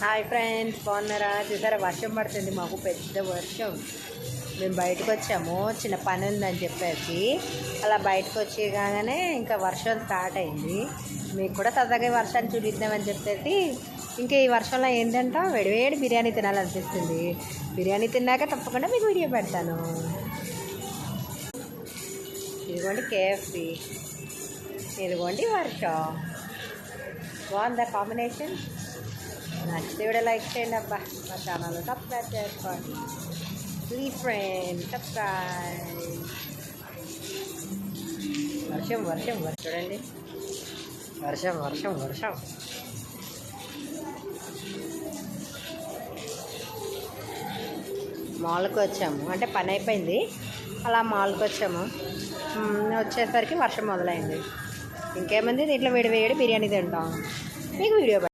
Hi friends, బాగున్నారా? చూసారా, వర్షం పడుతుంది, మాకు పెద్ద వర్షం. మేము బయటకు వచ్చాము, చిన్న పని ఉందని చెప్పేసి అలా బయటకు వచ్చి కాగానే ఇంకా వర్షం స్టార్ట్ అయింది. మీకు కూడా తాజాగా వర్షాన్ని చూపిద్దామని చెప్పేసి ఇంకా ఈ వర్షంలో ఏంటంటే వేడివేడి బిర్యానీ తినాలనిపిస్తుంది. బిర్యానీ తిన్నాక తప్పకుండా మీకు వీడియో పెడతాను. ఇదిగోండి కేఎఫ్సి, ఇదిగోండి వర్షం. బాగుందా కాంబినేషన్? నచ్చితే కూడా లైక్ చేయండి అబ్బా, మా ఛానల్ సబ్స్క్రైబ్ చేసుకోండి. Please friends subscribe. వర్షం వర్షం వర్షం చూడండి, వర్షం వర్షం వర్షం. మాల్కి వచ్చాము, అంటే పని అయిపోయింది, అలా మాల్కి వచ్చాము. వచ్చేసరికి వర్షం మొదలైంది. ఇంకేముంది, దీంట్లో వేడి వేడి బిర్యానీ తింటాం. మీకు వీడియో